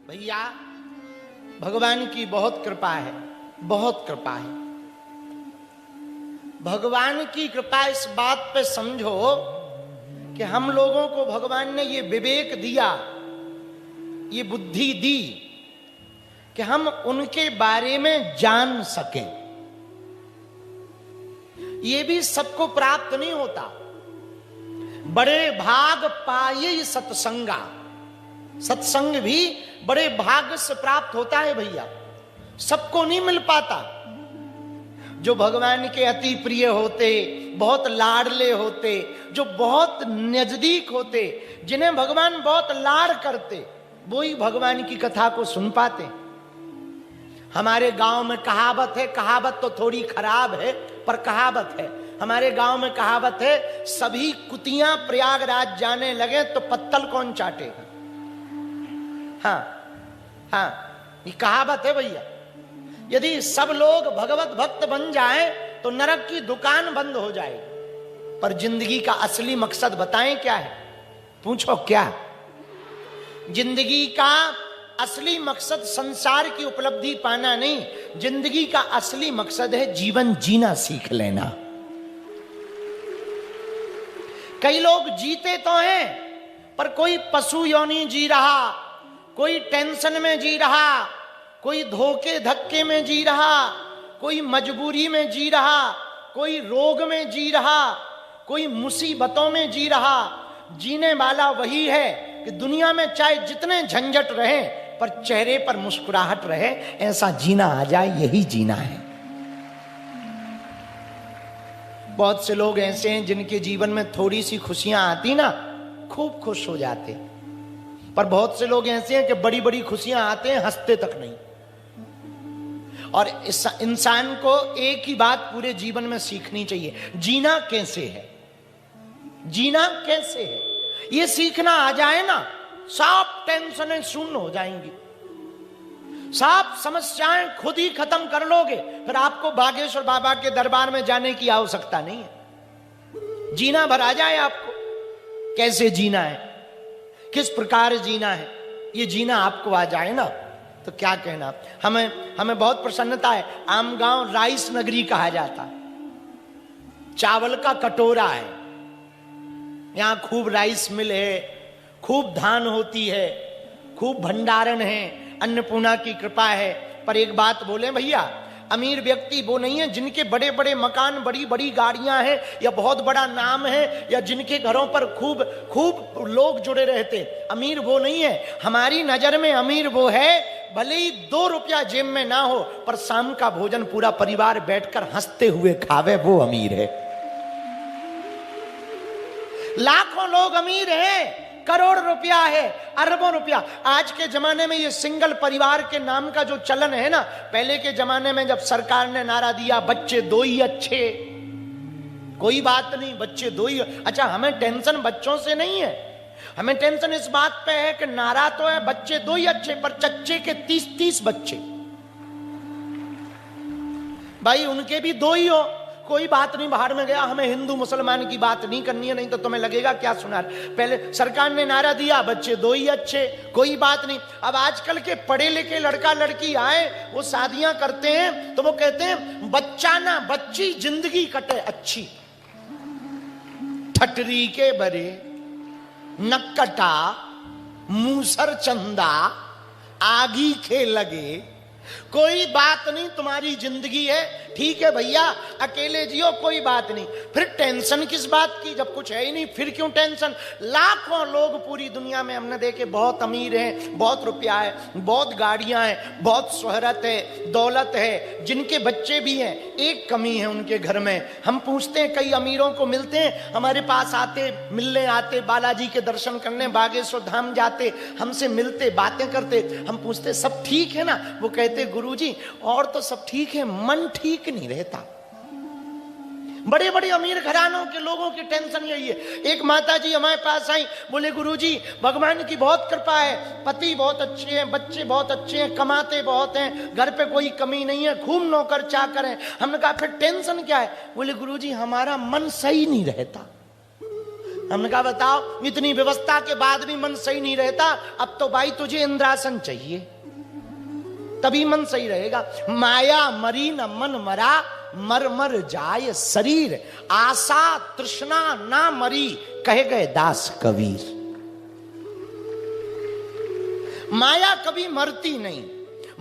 भैया भगवान की बहुत कृपा है, बहुत कृपा है। भगवान की कृपा इस बात पे समझो कि हम लोगों को भगवान ने ये विवेक दिया, ये बुद्धि दी कि हम उनके बारे में जान सकें। ये भी सबको प्राप्त नहीं होता। बड़े भाग पाये सत्संगा, सत्संग भी बड़े भाग्य से प्राप्त होता है भैया, सबको नहीं मिल पाता। जो भगवान के अति प्रिय होते, बहुत लाडले होते, जो बहुत नजदीक होते, जिन्हें भगवान बहुत लाड करते, वो ही भगवान की कथा को सुन पाते। हमारे गांव में कहावत है, कहावत तो थोड़ी खराब है पर कहावत है। हमारे गांव में कहावत है, सभी कुतियां प्रयागराज जाने लगे तो पत्तल कौन चाटेगा। हाँ, ये कहावत है भैया। यदि सब लोग भगवत भक्त बन जाएं तो नरक की दुकान बंद हो जाएगी। पर जिंदगी का असली मकसद बताएं क्या है? पूछो क्या? जिंदगी का असली मकसद संसार की उपलब्धि पाना नहीं, जिंदगी का असली मकसद है जीवन जीना सीख लेना। कई लोग जीते तो हैं पर कोई पशु योनि जी रहा, कोई टेंशन में जी रहा, कोई धोखे धक्के में जी रहा, कोई मजबूरी में जी रहा, कोई रोग में जी रहा, कोई मुसीबतों में जी रहा। जीने वाला वही है कि दुनिया में चाहे जितने झंझट रहे पर चेहरे पर मुस्कुराहट रहे, ऐसा जीना आ जाए, यही जीना है। बहुत से लोग ऐसे हैं जिनके जीवन में थोड़ी सी खुशियां आती ना, खूब खुश हो जाते। पर बहुत से लोग ऐसे हैं कि बड़ी बड़ी खुशियां आते हैं, हंसते तक नहीं। और इस इंसान को एक ही बात पूरे जीवन में सीखनी चाहिए, जीना कैसे है, जीना कैसे है। ये सीखना आ जाए ना, सब टेंशनें शून्य हो जाएंगी, सब समस्याएं खुद ही खत्म कर लोगे। फिर आपको बागेश्वर बाबा के दरबार में जाने की आवश्यकता नहीं है। जीना भर आ जाए आपको, कैसे जीना है, किस प्रकार जीना है, ये जीना आपको आ जाए ना तो क्या कहना। हमें बहुत प्रसन्नता है। आमगांव राइस नगरी कहा जाता है, चावल का कटोरा है। यहां खूब राइस मिल है, खूब धान होती है, खूब भंडारण है, अन्नपूर्णा की कृपा है। पर एक बात बोले भैया, अमीर व्यक्ति वो नहीं है जिनके बड़े बड़े मकान, बड़ी बड़ी गाड़ियां हैं, या बहुत बड़ा नाम है, या जिनके घरों पर खूब खूब लोग जुड़े रहते। अमीर वो नहीं है। हमारी नजर में अमीर वो है, भले ही 2 रुपया जेब में ना हो पर शाम का भोजन पूरा परिवार बैठकर हंसते हुए खावे, वो अमीर है। लाखों लोग अमीर हैं, करोड़ रुपया है, अरबों रुपया। आज के जमाने में ये सिंगल परिवार के नाम का जो चलन है ना, पहले के जमाने में जब सरकार ने नारा दिया बच्चे 2 ही अच्छे, कोई बात नहीं, बच्चे 2 ही। अच्छा, हमें टेंशन बच्चों से नहीं है, हमें टेंशन इस बात पे है कि नारा तो है बच्चे 2 ही अच्छे, पर चच्चे के 30-30 बच्चे। भाई उनके भी 2 ही हो, कोई बात नहीं, बाहर में गया। हमें हिंदू मुसलमान की बात नहीं करनी है, नहीं तो तुम्हें लगेगा क्या सुना। पहले सरकार ने नारा दिया बच्चे 2 ही अच्छे, कोई बात नहीं। अब आजकल के पढ़े लिखे लड़का लड़की आए, वो शादियां करते हैं तो वो कहते हैं बच्चा ना बच्ची जिंदगी कटे अच्छी। ठटरी के बरे नक्कटा मूसर चंदा आगी खे लगे, कोई बात नहीं, तुम्हारी जिंदगी है, ठीक है भैया, अकेले जियो, कोई बात नहीं। फिर टेंशन किस बात की, जब कुछ है ही नहीं, फिर क्यों टेंशन। लाखों लोग पूरी दुनिया में हमने देखे बहुत अमीर हैं, बहुत रुपया है, बहुत गाड़ियां हैं, बहुत शोहरत है, दौलत है, जिनके बच्चे भी हैं, एक कमी है उनके घर में। हम पूछते हैं, कई अमीरों को मिलते हैं, हमारे पास आते, मिलने आते, बालाजी के दर्शन करने बागेश्वर धाम जाते, हमसे मिलते, बातें करते। हम पूछते सब ठीक है ना, वो कहते गुरुजी और तो सब ठीक है, मन ठीक नहीं रहता। बड़े बड़े अमीर घरानों के लोगों की टेंशन यही है। एक माता जी हमारे पास आई, बोले गुरुजी भगवान की बहुत कृपा है, पति बहुत अच्छे हैं, बच्चे बहुत अच्छे हैं, कमाते बहुत हैं, घर पे कोई कमी नहीं है, खूब नौकर चाकर हैं। हमने कहा फिर टेंशन क्या है? बोले गुरुजी हमारा मन सही नहीं रहता, हमने कहा बताओ, इतनी व्यवस्था के बाद भी मन सही नहीं रहता, अब तो भाई तुझे इंद्रासन चाहिए, तभी मन सही रहेगा। माया मरी न मन मरा, मर मर जाए शरीर, आशा तृष्णा ना मरी, कहे गए दास कबीर। माया कभी मरती नहीं,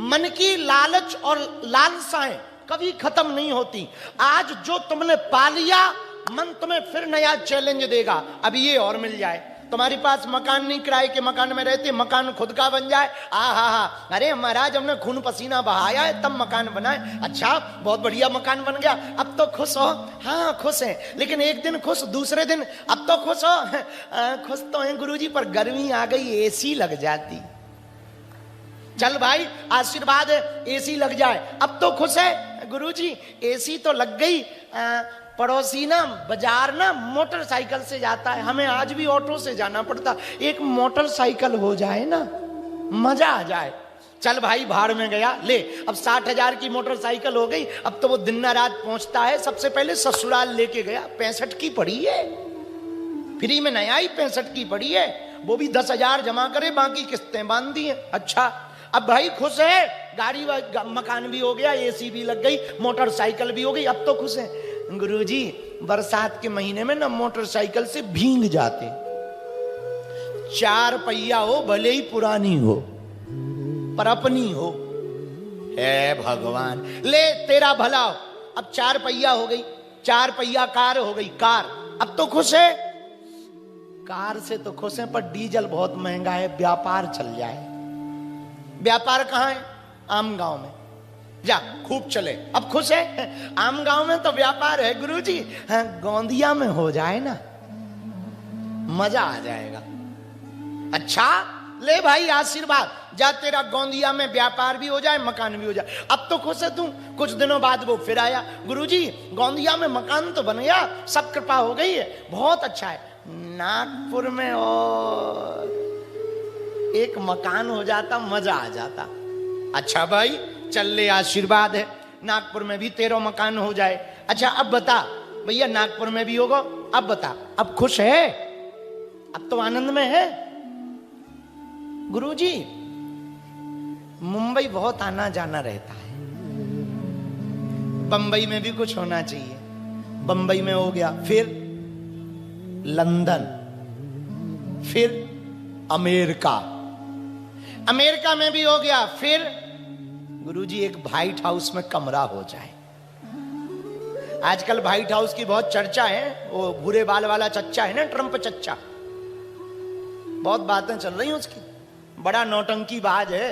मन की लालच और लालसाएं कभी खत्म नहीं होती। आज जो तुमने पा लिया, मन तुम्हें फिर नया चैलेंज देगा, अब ये और मिल जाए। तुम्हारे पास मकान नहीं, किराए के मकान में रहते, मकान खुद का बन जाए, हा, अरे महाराज हमने खून पसीना बहाया है तब मकान बनाए। अच्छा बहुत बढ़िया मकान बन गया, अब तो खुश हो? हाँ खुश है, लेकिन एक दिन खुश, दूसरे दिन अब तो खुश हो? खुश तो है गुरुजी, पर गर्मी आ गई, एसी लग जाती। चल भाई आशीर्वाद है, एसी लग जाए, अब तो खुश है गुरुजी, एसी तो लग गई। पड़ोसी ना बाजार ना मोटरसाइकिल से जाता है, हमें आज भी ऑटो से जाना पड़ता, एक मोटरसाइकिल हो जाए ना मजा आ जाए। चल भाई भाड़ में गया, ले अब 60,000 की मोटरसाइकिल हो गई, अब तो वो दिन रात पहुंचता है। सबसे पहले ससुराल लेके गया, 65 की पड़ी है, फ्री में नहीं आई, 65 की पड़ी है, वो भी 10,000 जमा करे, बाकी किस्तें बांध दी है। अच्छा अब भाई खुश है, गाड़ी मकान भी हो गया, एसी भी लग गई, मोटरसाइकिल भी हो गई, अब तो खुश है। गुरुजी बरसात के महीने में ना मोटरसाइकिल से भीग जाते, 4 पहिया हो भले ही पुरानी हो पर अपनी हो। हे भगवान, ले तेरा भला हो, अब 4 पहिया हो गई, 4 पहिया कार हो गई, कार, अब तो खुश है। कार से तो खुश है, पर डीजल बहुत महंगा है, व्यापार चल जाए। व्यापार कहां है? आम गांव में, जा खूब चले, अब खुश है। आम गांव में तो व्यापार है गुरुजी, हाँ, गोंदिया में हो जाए ना मजा आ जाएगा। अच्छा ले भाई आशीर्वाद, जा तेरा गोंदिया में व्यापार भी हो जाए, मकान भी हो जाए, अब तो खुश है तू। कुछ दिनों बाद वो फिर आया, गुरुजी गोंदिया में मकान तो बन गया, सब कृपा हो गई है, बहुत अच्छा है। नागपुर में और एक मकान हो जाता, मजा आ जाता। अच्छा भाई चल ले आशीर्वाद है, नागपुर में भी 13 मकान हो जाए। अच्छा अब बता भैया, नागपुर में भी होगा, अब बता अब खुश है? अब तो आनंद में है। गुरुजी मुंबई बहुत आना जाना रहता है, बंबई में भी कुछ होना चाहिए, बंबई में हो गया, फिर लंदन, फिर अमेरिका, अमेरिका में भी हो गया, फिर गुरुजी एक व्हाइट हाउस में कमरा हो जाए। आजकल व्हाइट हाउस की बहुत चर्चा है, वो भूरे बाल वाला चच्चा है ना, ट्रंप चच्चा, बहुत बातें चल रही हैं उसकी, बड़ा नौटंकीबाज है,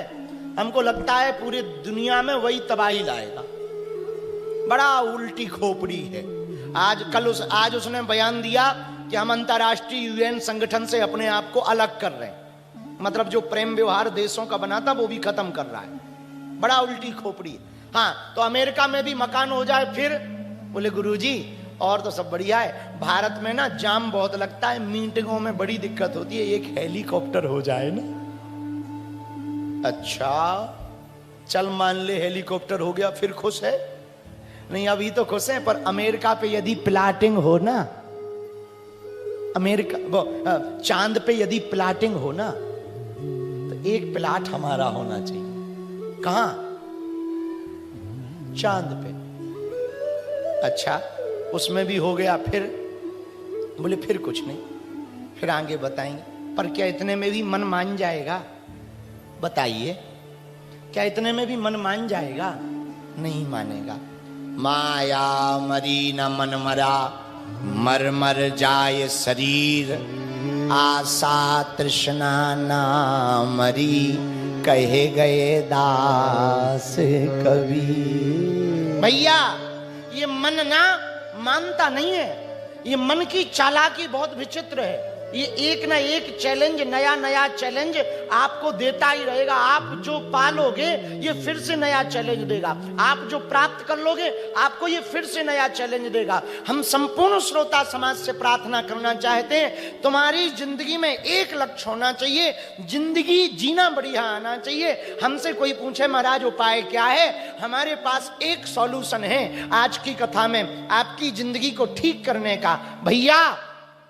हमको लगता है पूरी दुनिया में वही तबाही लाएगा, बड़ा उल्टी खोपड़ी है। आज उसने बयान दिया कि हम अंतर्राष्ट्रीय यूएन संगठन से अपने आप को अलग कर रहे हैं, मतलब जो प्रेम व्यवहार देशों का बना था वो भी खत्म कर रहा है, बड़ा उल्टी खोपड़ी। हाँ तो अमेरिका में भी मकान हो जाए, फिर बोले गुरुजी और तो सब बढ़िया है, भारत में ना जाम बहुत लगता है, मीटिंगों में बड़ी दिक्कत होती है, एक हेलीकॉप्टर हो जाए ना। अच्छा चल मान ले हेलीकॉप्टर हो गया, फिर खुश है? नहीं अभी तो खुश है, पर अमेरिका पे यदि प्लाटिंग हो ना, अमेरिका चांद पे यदि प्लाटिंग हो ना, तो एक प्लाट हमारा होना चाहिए। कहां? चांद पे। अच्छा उसमें भी हो गया, फिर बोले फिर कुछ नहीं, फिर आगे बताएंगे। पर क्या इतने में भी मन मान जाएगा? बताइए, क्या इतने में भी मन मान जाएगा? नहीं मानेगा। माया मरी न मन मरा, मर मर जाए शरीर, आशा तृष्णा ना मरी, कहे गए दास कबीर। भैया ये मन ना मानता नहीं है, ये मन की चालाकी बहुत विचित्र है, ये एक ना एक चैलेंज, नया नया चैलेंज आपको देता ही रहेगा। आप जो पालोगे ये फिर से नया चैलेंज देगा, आप जो प्राप्त कर लोगे आपको ये फिर से नया चैलेंज देगा। हम संपूर्ण श्रोता समाज से प्रार्थना करना चाहते हैं, तुम्हारी जिंदगी में एक लक्ष्य होना चाहिए, जिंदगी जीना बढ़िया आना चाहिए। हमसे कोई पूछे महाराज उपाय क्या है, हमारे पास एक सॉल्यूशन है आज की कथा में आपकी जिंदगी को ठीक करने का। भैया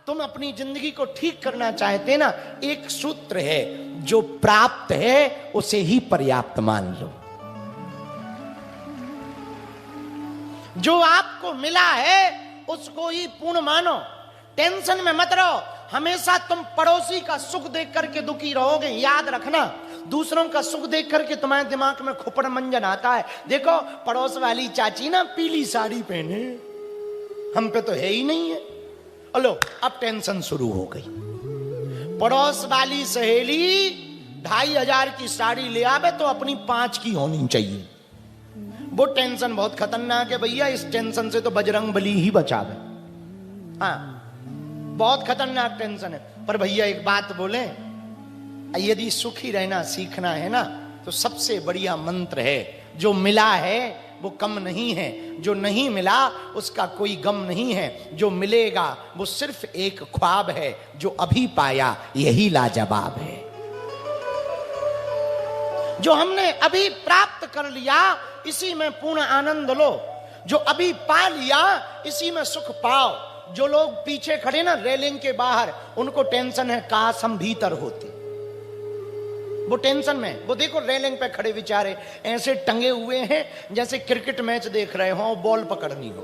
तुम अपनी जिंदगी को ठीक करना चाहते ना, एक सूत्र है, जो प्राप्त है उसे ही पर्याप्त मान लो। जो आपको मिला है उसको ही पूर्ण मानो। टेंशन में मत रहो। हमेशा तुम पड़ोसी का सुख देख करके दुखी रहोगे। याद रखना, दूसरों का सुख देख करके तुम्हारे दिमाग में खुपड़ मंजन आता है। देखो पड़ोस वाली चाची ना पीली साड़ी पहने, हम पे तो है ही नहीं है। लो अब टेंशन शुरू हो गई। पड़ोस वाली सहेली 2500 की साड़ी ले आवे तो अपनी 5 की होनी चाहिए। वो टेंशन बहुत खतरनाक है भैया। इस टेंशन से तो बजरंग बली ही बचावे। हाँ, बहुत खतरनाक टेंशन है। पर भैया एक बात बोले, यदि सुखी रहना सीखना है ना, तो सबसे बढ़िया मंत्र है, जो मिला है वो कम नहीं है, जो नहीं मिला उसका कोई गम नहीं है, जो मिलेगा वो सिर्फ एक ख्वाब है, जो अभी पाया यही लाजवाब है। जो हमने अभी प्राप्त कर लिया इसी में पूर्ण आनंद लो। जो अभी पा लिया इसी में सुख पाओ। जो लोग पीछे खड़े ना रेलिंग के बाहर, उनको टेंशन है काश हम भीतर होते। वो टेंशन में, वो देखो रेलिंग पे खड़े बेचारे ऐसे टंगे हुए हैं जैसे क्रिकेट मैच देख रहे हो, बॉल पकड़नी हो,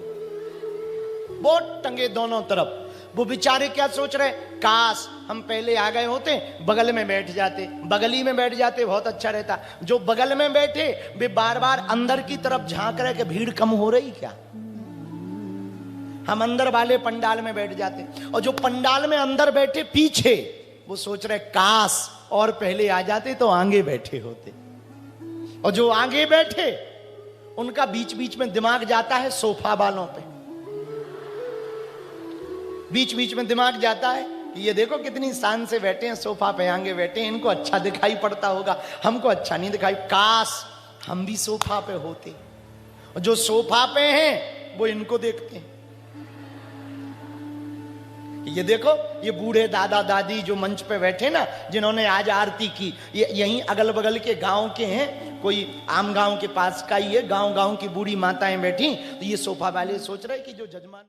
वो टंगे दोनों तरफ। वो बेचारे क्या सोच रहे, काश हम पहले आ गए होते, बगल में बैठ जाते, बगली में बैठ जाते, बहुत अच्छा रहता। जो बगल में बैठे वे बार बार अंदर की तरफ झांक रहे कि भीड़ कम हो रही क्या, हम अंदर वाले पंडाल में बैठ जाते। और जो पंडाल में अंदर बैठे पीछे, वो सोच रहे काश और पहले आ जाते तो आगे बैठे होते। और जो आगे बैठे उनका बीच बीच में दिमाग जाता है सोफा वालों पे, बीच बीच में दिमाग जाता है कि ये देखो कितनी शान से बैठे हैं, सोफा पे आगे बैठे हैं, इनको अच्छा दिखाई पड़ता होगा, हमको अच्छा नहीं दिखाई, काश हम भी सोफा पे होते। और जो सोफा पे हैं वो इनको देखते हैं। ये देखो ये बूढ़े दादा दादी जो मंच पे बैठे ना, जिन्होंने आज आरती की, ये यहीं अगल बगल के गांव के हैं, कोई आम गांव के पास का ही है, गांव गांव की बूढ़ी माताएं बैठी। तो ये सोफा वाले सोच रहे कि जो जजमान